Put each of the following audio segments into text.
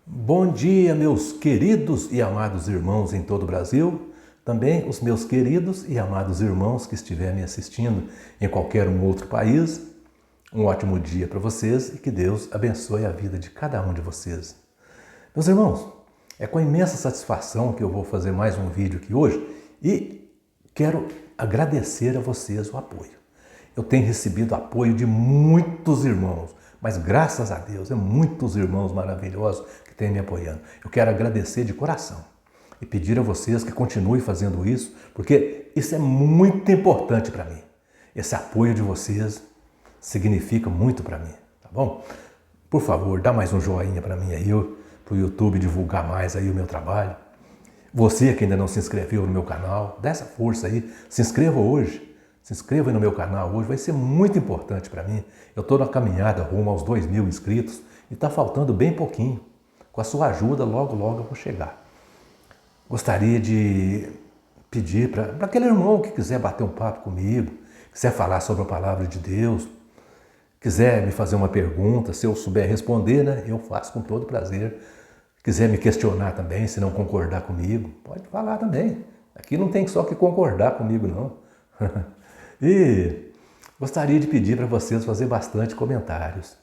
Bom dia, meus queridos e amados irmãos em todo o Brasil, também os meus queridos e amados irmãos que estiverem me assistindo em qualquer um outro país. Um ótimo dia para vocês e que Deus abençoe a vida de cada um de vocês. Meus irmãos, é com imensa satisfação que eu vou fazer mais um vídeo aqui hoje e quero agradecer a vocês o apoio. Eu tenho recebido apoio de muitos irmãos, mas graças a Deus, muitos irmãos maravilhosos que têm me apoiando. Eu quero agradecer de coração e pedir a vocês que continuem fazendo isso, porque isso é muito importante para mim. Esse apoio de vocês significa muito para mim, tá bom? Por favor, dá mais um joinha para mim aí, para o YouTube divulgar mais aí o meu trabalho. Você que ainda não se inscreveu no meu canal, dá essa força aí, se inscreva hoje. Se inscreva aí no meu canal hoje, vai ser muito importante para mim. Eu estou na caminhada rumo aos 2.000 inscritos e está faltando bem pouquinho. Com a sua ajuda, logo, logo eu vou chegar. Gostaria de pedir para aquele irmão que quiser bater um papo comigo, quiser falar sobre a palavra de Deus, quiser me fazer uma pergunta, se eu souber responder, né, eu faço com todo prazer. Quiser me questionar também, se não concordar comigo, pode falar também. Aqui não tem só que concordar comigo, não. E gostaria de pedir para vocês fazer bastante comentários.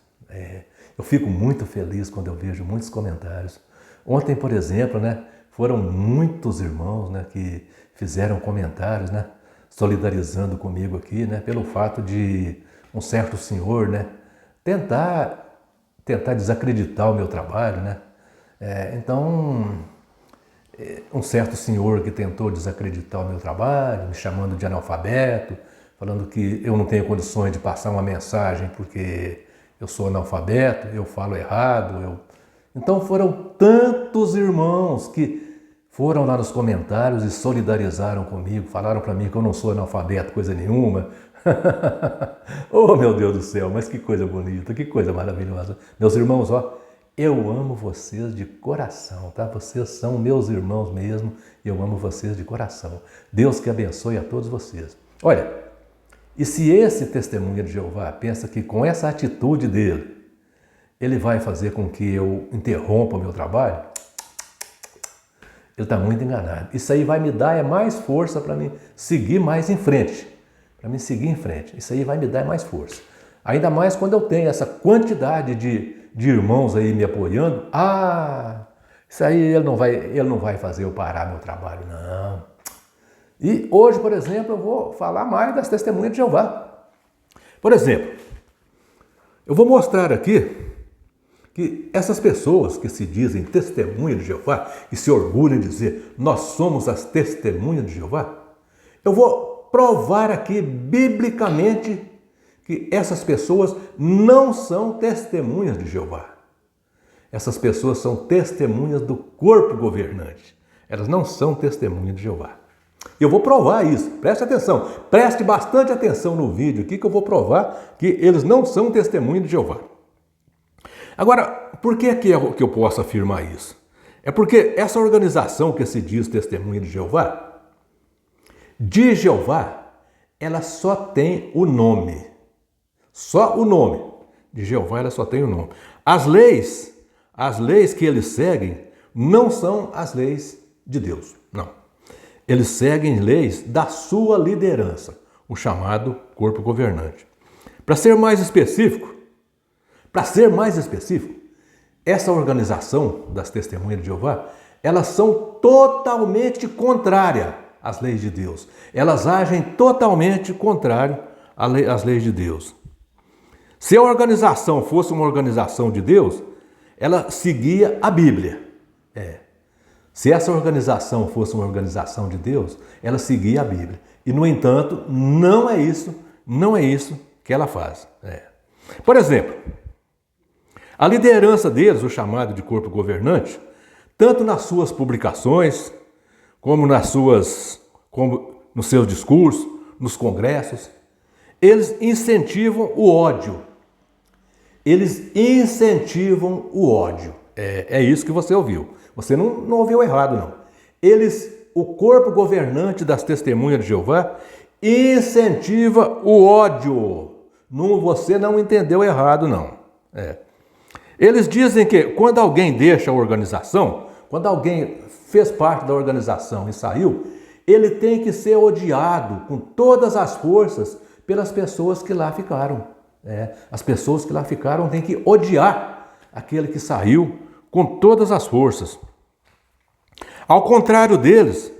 Eu fico muito feliz quando eu vejo muitos comentários. Ontem, por exemplo, né, foram muitos irmãos, né, que fizeram comentários, né, solidarizando comigo aqui, né, pelo fato de um certo senhor, né, tentar desacreditar o meu trabalho, né. Então, um certo senhor que tentou desacreditar o meu trabalho, me chamando de analfabeto, falando que eu não tenho condições de passar uma mensagem porque eu sou analfabeto, eu falo errado. Então foram tantos irmãos que foram lá nos comentários e solidarizaram comigo, falaram para mim que eu não sou analfabeto, coisa nenhuma. Oh, meu Deus do céu, mas que coisa bonita, que coisa maravilhosa. Meus irmãos, ó, eu amo vocês de coração, tá? Vocês são meus irmãos mesmo e eu amo vocês de coração. Deus que abençoe a todos vocês. Olha, e se esse testemunha de Jeová pensa que com essa atitude dele, ele vai fazer com que eu interrompa o meu trabalho, ele está muito enganado. Isso aí vai me dar mais força para mim seguir mais em frente. Para mim seguir em frente. Isso aí vai me dar mais força. Ainda mais quando eu tenho essa quantidade de irmãos aí me apoiando. Isso aí ele não vai fazer eu parar meu trabalho, não. E hoje, por exemplo, eu vou falar mais das testemunhas de Jeová. Por exemplo, eu vou mostrar aqui que essas pessoas que se dizem testemunhas de Jeová e se orgulham de dizer nós somos as testemunhas de Jeová, eu vou provar aqui biblicamente que essas pessoas não são testemunhas de Jeová. Essas pessoas são testemunhas do corpo governante. Elas não são testemunhas de Jeová. Eu vou provar isso, preste atenção, preste bastante atenção no vídeo aqui que eu vou provar que eles não são testemunhas de Jeová. Agora, por que eu posso afirmar isso? É porque essa organização que se diz testemunha de Jeová, ela só tem o nome. Só o nome. De Jeová ela só tem o nome. As leis que eles seguem não são as leis de Deus, não. Eles seguem leis da sua liderança, o chamado corpo governante. Para ser mais específico, essa organização das testemunhas de Jeová, elas são totalmente contrárias às leis de Deus. Elas agem totalmente contrário às leis de Deus. Se a organização fosse uma organização de Deus, ela seguia a Bíblia. Se essa organização fosse uma organização de Deus, ela seguia a Bíblia. E, no entanto, não é isso que ela faz. Por exemplo, a liderança deles, o chamado de corpo governante, tanto nas suas publicações, como nos seus discursos, nos congressos, eles incentivam o ódio. É isso que você ouviu. Você não ouviu errado, não. O corpo governante das testemunhas de Jeová incentiva o ódio. Você não entendeu errado, não. Eles dizem que quando alguém deixa a organização, quando alguém fez parte da organização e saiu, ele tem que ser odiado com todas as forças pelas pessoas que lá ficaram. As pessoas que lá ficaram têm que odiar aquele que saiu com todas as forças. Ao contrário deles,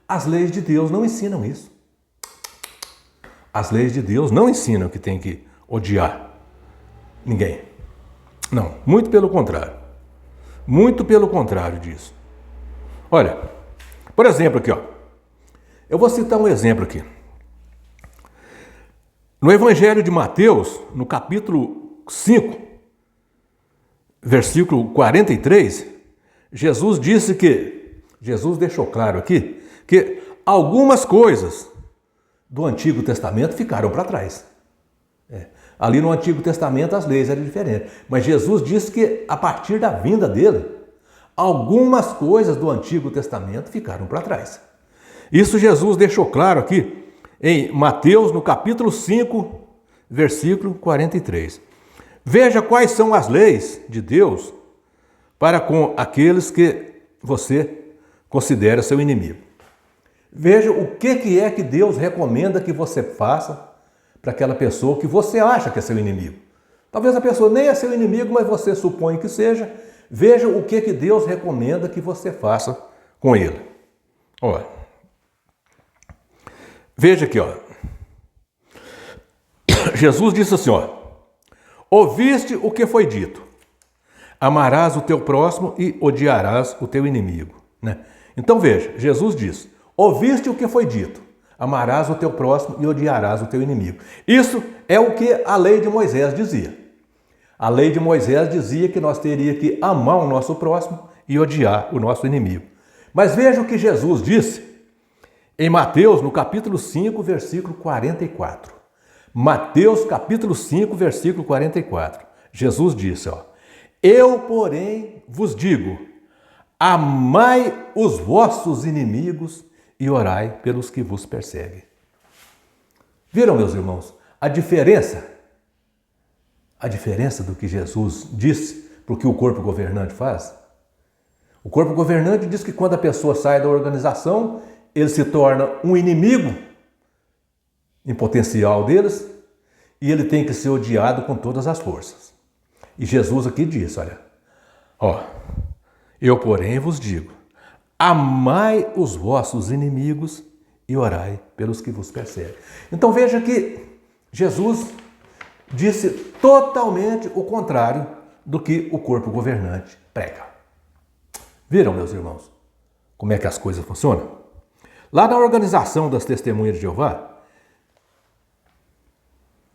as leis de Deus não ensinam isso. As leis de Deus não ensinam que tem que odiar ninguém. Não, muito pelo contrário. Muito pelo contrário disso. Olha, por exemplo aqui, ó. Eu vou citar um exemplo aqui. No Evangelho de Mateus, no capítulo 5, versículo 43, Jesus deixou claro aqui que algumas coisas do Antigo Testamento ficaram para trás. Ali no Antigo Testamento as leis eram diferentes, mas Jesus disse que a partir da vinda dele, algumas coisas do Antigo Testamento ficaram para trás. Isso Jesus deixou claro aqui em Mateus, no capítulo 5, versículo 43. Veja quais são as leis de Deus para com aqueles que você considera seu inimigo. Veja o que é que Deus recomenda que você faça para aquela pessoa que você acha que é seu inimigo. Talvez a pessoa nem é seu inimigo, mas você supõe que seja. Veja o que Deus recomenda que você faça com ele. Olha, veja aqui, ó. Jesus disse assim, ó: ouviste o que foi dito, amarás o teu próximo e odiarás o teu inimigo. Então veja, Jesus diz: ouviste o que foi dito, amarás o teu próximo e odiarás o teu inimigo. Isso é o que a lei de Moisés dizia. A lei de Moisés dizia que nós teríamos que amar o nosso próximo e odiar o nosso inimigo. Mas veja o que Jesus disse em Mateus, no capítulo 5, versículo 44. Mateus, capítulo 5, versículo 44. Jesus disse, ó: eu, porém, vos digo, amai os vossos inimigos e orai pelos que vos perseguem. Viram, meus irmãos, a diferença do que Jesus disse para o que o corpo governante faz? O corpo governante diz que quando a pessoa sai da organização, ele se torna um inimigo em potencial deles e ele tem que ser odiado com todas as forças. E Jesus aqui diz, olha, ó, eu, porém, vos digo, amai os vossos inimigos e orai pelos que vos perseguem. Então veja que Jesus disse totalmente o contrário do que o corpo governante prega. Viram, meus irmãos, como é que as coisas funcionam? Lá na organização das Testemunhas de Jeová,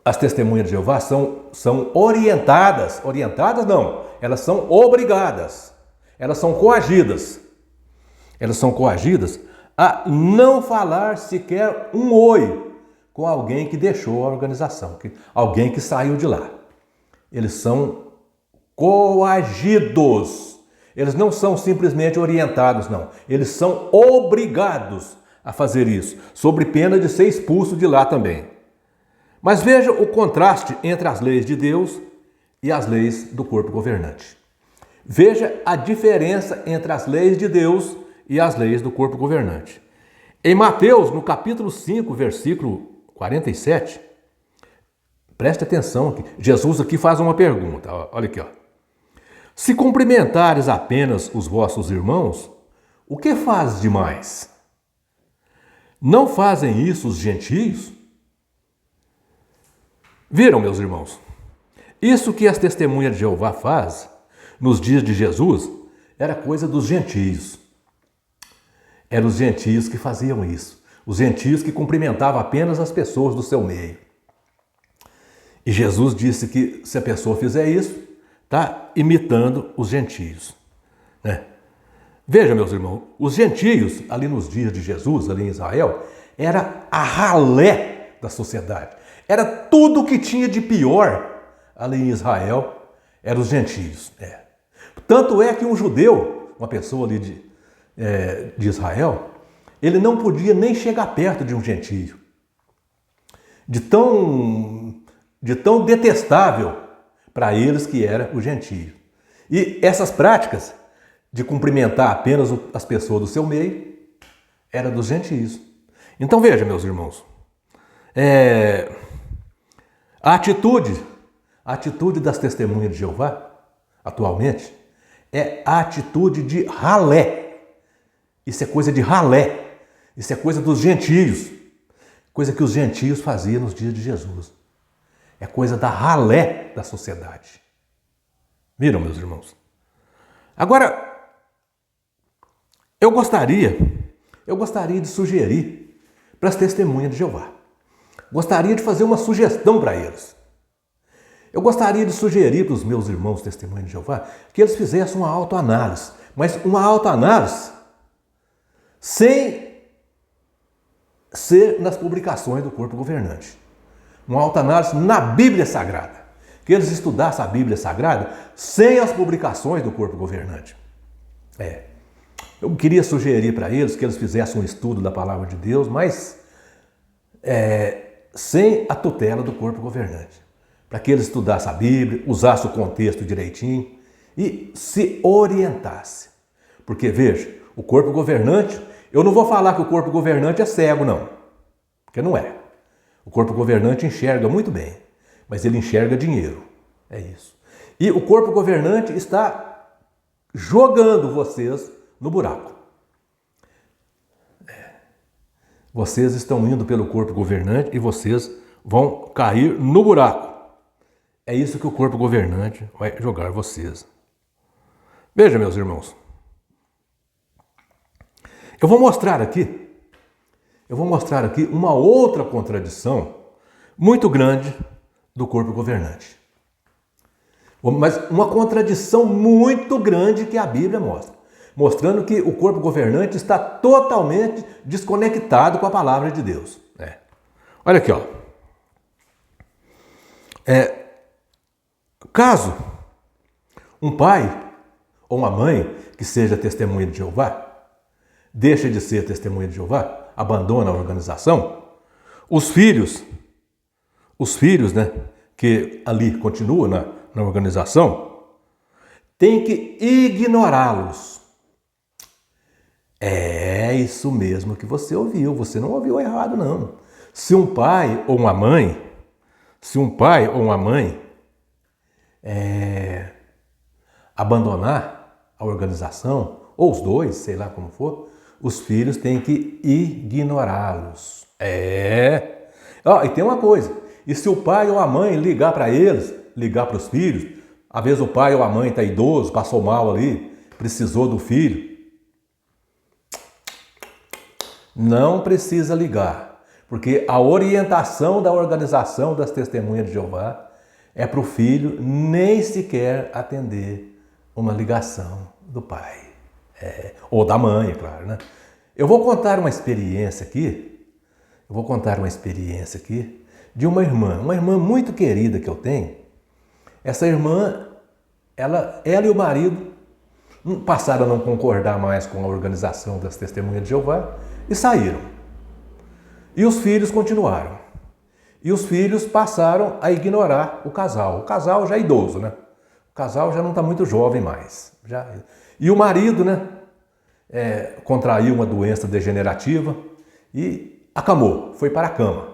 as Testemunhas de Jeová são orientadas não, elas são obrigadas, elas são coagidas a não falar sequer um oi com alguém que deixou a organização, alguém que saiu de lá. Eles são coagidos, eles não são simplesmente orientados, não, eles são obrigados a fazer isso, sob pena de ser expulso de lá também. Mas veja o contraste entre as leis de Deus e as leis do corpo governante. Veja a diferença entre as leis de Deus e as leis do corpo governante. Em Mateus, no capítulo 5, versículo 47, preste atenção aqui. Jesus aqui faz uma pergunta. Olha aqui, ó. Se cumprimentares apenas os vossos irmãos, o que faz demais? Não fazem isso os gentios? Viram, meus irmãos? Isso que as Testemunhas de Jeová faz nos dias de Jesus era coisa dos gentios. Eram os gentios que faziam isso. Os gentios que cumprimentavam apenas as pessoas do seu meio. E Jesus disse que se a pessoa fizer isso, está imitando os gentios. Veja, meus irmãos, os gentios, ali nos dias de Jesus, ali em Israel, era a ralé da sociedade. Era tudo que tinha de pior ali em Israel, eram os gentios. Tanto é que um judeu, uma pessoa ali de Israel, ele não podia nem chegar perto de um gentio. De tão detestável para eles que era o gentio. E essas práticas de cumprimentar apenas as pessoas do seu meio era dos gentios. Então veja, meus irmãos, a atitude das testemunhas de Jeová, atualmente, é a atitude de ralé. Isso é coisa de ralé. Isso é coisa dos gentios. Coisa que os gentios faziam nos dias de Jesus. É coisa da ralé da sociedade. Viram, meus irmãos? Agora, eu gostaria de sugerir para as testemunhas de Jeová. Gostaria de fazer uma sugestão para eles. Eu gostaria de sugerir para os meus irmãos testemunhas de Jeová que eles fizessem uma autoanálise, mas uma autoanálise sem ser nas publicações do corpo governante. Uma autoanálise na Bíblia Sagrada. Que eles estudassem a Bíblia Sagrada sem as publicações do corpo governante. Eu queria sugerir para eles que eles fizessem um estudo da palavra de Deus, mas sem a tutela do corpo governante. Para que eles estudassem a Bíblia, usassem o contexto direitinho e se orientassem. Porque, veja, o corpo governante, eu não vou falar que o corpo governante é cego, não. Porque não é. O corpo governante enxerga muito bem, mas ele enxerga dinheiro. É isso. E o corpo governante está jogando vocês no buraco. Vocês estão indo pelo corpo governante e vocês vão cair no buraco. É isso que o corpo governante vai jogar vocês. Veja, meus irmãos. Eu vou mostrar aqui uma outra contradição muito grande do corpo governante. Mas uma contradição muito grande que a Bíblia mostra. Mostrando que o corpo governante está totalmente desconectado com a palavra de Deus. Olha aqui, ó. Caso um pai ou uma mãe que seja testemunha de Jeová, deixa de ser testemunha de Jeová, abandona a organização, os filhos, né, que ali continuam na organização, tem que ignorá-los. É isso mesmo que você ouviu, você não ouviu errado, não. Se um pai ou uma mãe abandonar a organização, ou os dois, sei lá como for, os filhos têm que ignorá-los. E tem uma coisa, e se o pai ou a mãe ligar para eles, ligar para os filhos, às vezes o pai ou a mãe está idoso, passou mal ali, precisou do filho, não precisa ligar, porque a orientação da organização das testemunhas de Jeová é para o filho nem sequer atender uma ligação do pai. Ou da mãe, é claro, né? Eu vou contar uma experiência aqui de uma irmã muito querida que eu tenho. Essa irmã, ela e o marido passaram a não concordar mais com a organização das testemunhas de Jeová e saíram. E os filhos continuaram. E os filhos passaram a ignorar o casal. O casal já é idoso, né? O casal já não está muito jovem mais. E o marido, né? Contraiu uma doença degenerativa e acamou, foi para a cama.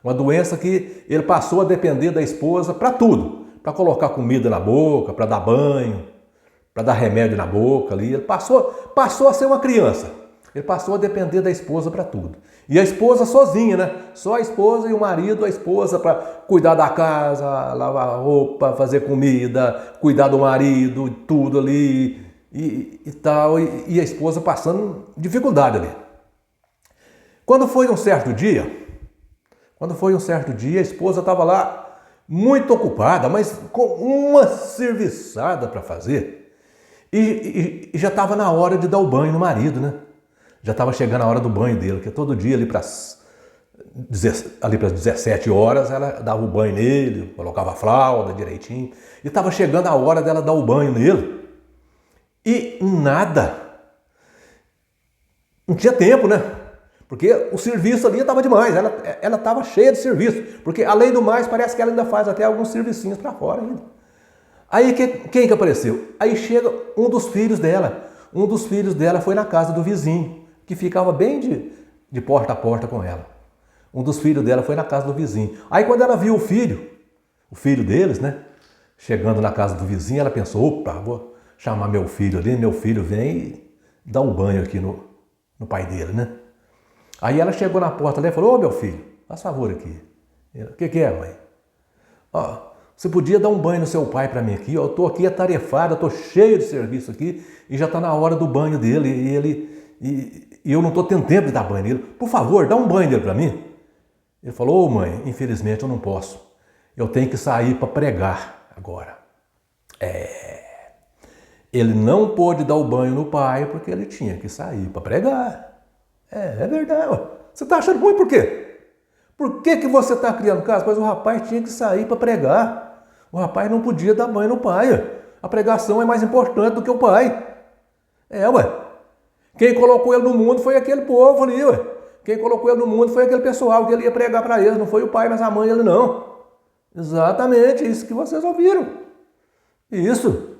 Uma doença que ele passou a depender da esposa para tudo. Para colocar comida na boca, para dar banho, para dar remédio na boca ali. Ele passou a ser uma criança. Ele passou a depender da esposa para tudo. E a esposa sozinha, né? Só a esposa e o marido, a esposa para cuidar da casa, lavar roupa, fazer comida, cuidar do marido, tudo ali e tal. E a esposa passando dificuldade ali. Quando foi um certo dia, a esposa estava lá muito ocupada, mas com uma serviçada para fazer. E já estava na hora de dar o banho no marido, né? Já estava chegando a hora do banho dele, que todo dia ali para as 17 horas ela dava o banho nele, colocava a fralda direitinho. E estava chegando a hora dela dar o banho nele. E nada. Não tinha tempo, né? Porque o serviço ali estava demais, ela estava cheia de serviço. Porque além do mais, parece que ela ainda faz até alguns servicinhos para fora ainda. Aí quem que apareceu? Aí chega um dos filhos dela. Um dos filhos dela foi na casa do vizinho, que ficava bem de porta a porta com ela. Um dos filhos dela foi na casa do vizinho. Aí quando ela viu o filho deles, né? Chegando na casa do vizinho, ela pensou, opa, vou chamar meu filho ali, meu filho vem e dá um banho aqui no pai dele, né? Aí ela chegou na porta ali e falou, ô meu filho, faz favor aqui. O que é, mãe? Ó, você podia dar um banho no seu pai para mim aqui, ó, eu tô aqui atarefada, eu tô cheio de serviço aqui e já tá na hora do banho dele e eu não tô tendo tempo de dar banho nele. Por favor, dá um banho dele para mim. Ele falou, ô mãe, infelizmente eu não posso. Eu tenho que sair para pregar agora. Ele não pôde dar o banho no pai porque ele tinha que sair para pregar. É verdade. Você está achando ruim por quê? Por que você está criando caso? Pois o rapaz tinha que sair para pregar. O rapaz não podia dar banho no pai. A pregação é mais importante do que o pai. Ué. Quem colocou ele no mundo foi aquele povo ali, ué. Quem colocou ele no mundo foi aquele pessoal que ele ia pregar para eles. Não foi o pai, mas a mãe, ele não. Exatamente, isso que vocês ouviram. Isso.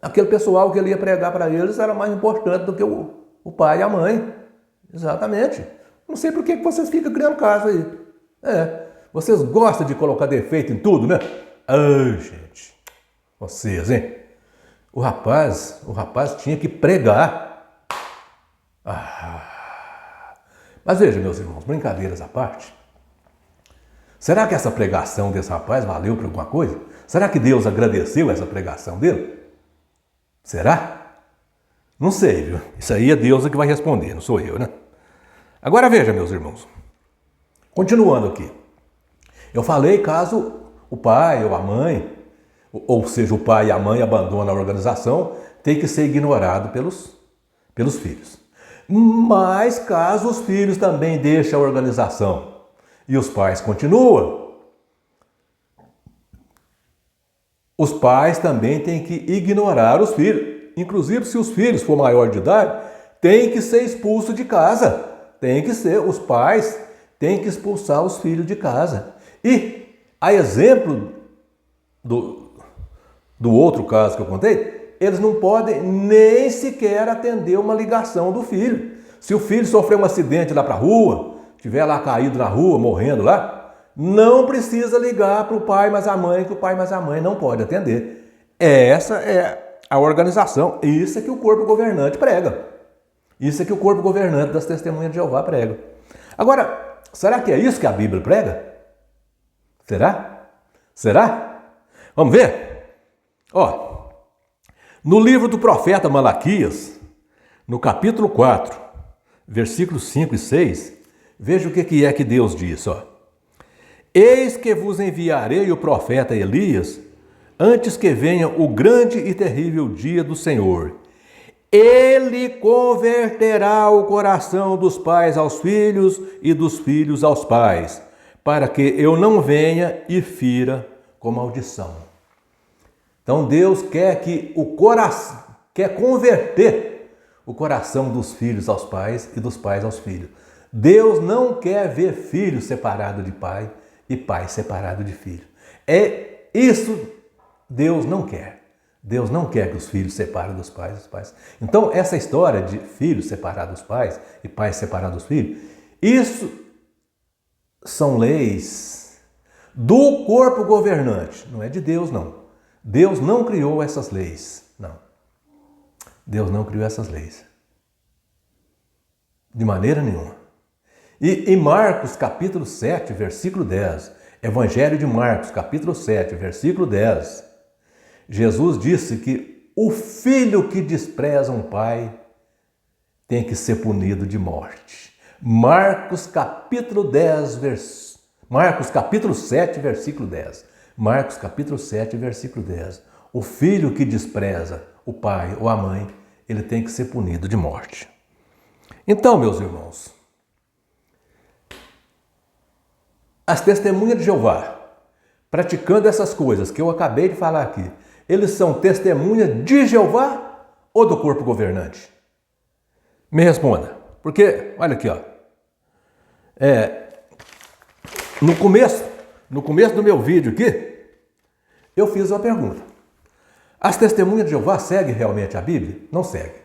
Aquele pessoal que ele ia pregar para eles era mais importante do que o pai e a mãe. Exatamente. Não sei por que vocês ficam criando caso aí. Vocês gostam de colocar defeito em tudo, né? Gente. Vocês, hein? O rapaz tinha que pregar. Mas veja, meus irmãos, brincadeiras à parte. Será que essa pregação desse rapaz valeu para alguma coisa? Será que Deus agradeceu essa pregação dele? Será? Não sei, viu? Isso aí é Deus que vai responder, não sou eu, né? Agora veja, meus irmãos. Continuando aqui. Eu falei caso o pai ou a mãe, ou seja, o pai e a mãe abandonam a organização, tem que ser ignorado pelos filhos. Mas caso os filhos também deixem a organização e os pais continuam, os pais também têm que ignorar os filhos. Inclusive, se os filhos for maior de idade, tem que ser expulso de casa. Tem que ser, os pais têm que expulsar os filhos de casa. E, a exemplo do outro caso que eu contei, eles não podem nem sequer atender uma ligação do filho. Se o filho sofrer um acidente lá para a rua, estiver lá caído na rua, morrendo lá, não precisa ligar para o pai, mas a mãe, que o pai, mas a mãe não pode atender. Essa é a organização. Isso é que o corpo governante prega. Isso é que o corpo governante das Testemunhas de Jeová prega. Agora, será que é isso que a Bíblia prega? Será? Vamos ver? No livro do profeta Malaquias, no capítulo 4, versículos 5 e 6, veja o que é que Deus diz. Eis que vos enviarei o profeta Elias, antes que venha o grande e terrível dia do Senhor. Ele converterá o coração dos pais aos filhos e dos filhos aos pais, para que eu não venha e fira com maldição. Então Deus quer quer converter o coração dos filhos aos pais e dos pais aos filhos. Deus não quer ver filho separado de pai e pai separado de filho. Isso Deus não quer. Deus não quer que os filhos separem dos pais. Então, essa história de filhos separados dos pais e pais separados dos filhos, isso são leis do corpo governante, não é de Deus, não. Deus não criou essas leis, não. Deus não criou essas leis. De maneira nenhuma. E em Marcos, capítulo 7, versículo 10, Evangelho de Marcos, capítulo 7, versículo 10, Jesus disse que o filho que despreza um pai tem que ser punido de morte. Marcos capítulo 7, versículo 10. Marcos capítulo 7, versículo 10. O filho que despreza o pai ou a mãe, ele tem que ser punido de morte. Então, meus irmãos, as testemunhas de Jeová, praticando essas coisas que eu acabei de falar aqui, eles são testemunhas de Jeová ou do corpo governante? Me responda. Porque, olha aqui, no começo do meu vídeo aqui, eu fiz uma pergunta. As testemunhas de Jeová seguem realmente a Bíblia? Não seguem.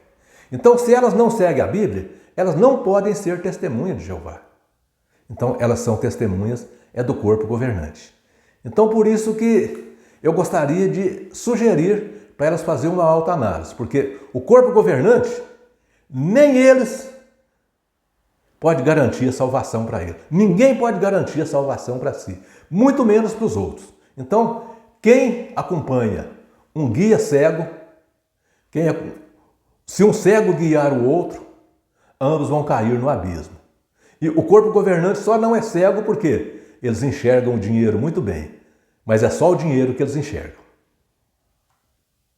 Então, se elas não seguem a Bíblia, elas não podem ser testemunhas de Jeová. Então, elas são testemunhas do corpo governante. Então, por isso que eu gostaria de sugerir para elas fazerem uma autoanálise, porque o corpo governante, nem eles pode garantir a salvação para ele. Ninguém pode garantir a salvação para si, muito menos para os outros. Então, quem acompanha um guia cego, se um cego guiar o outro, ambos vão cair no abismo. E o corpo governante só não é cego porque eles enxergam o dinheiro muito bem, mas é só o dinheiro que eles enxergam.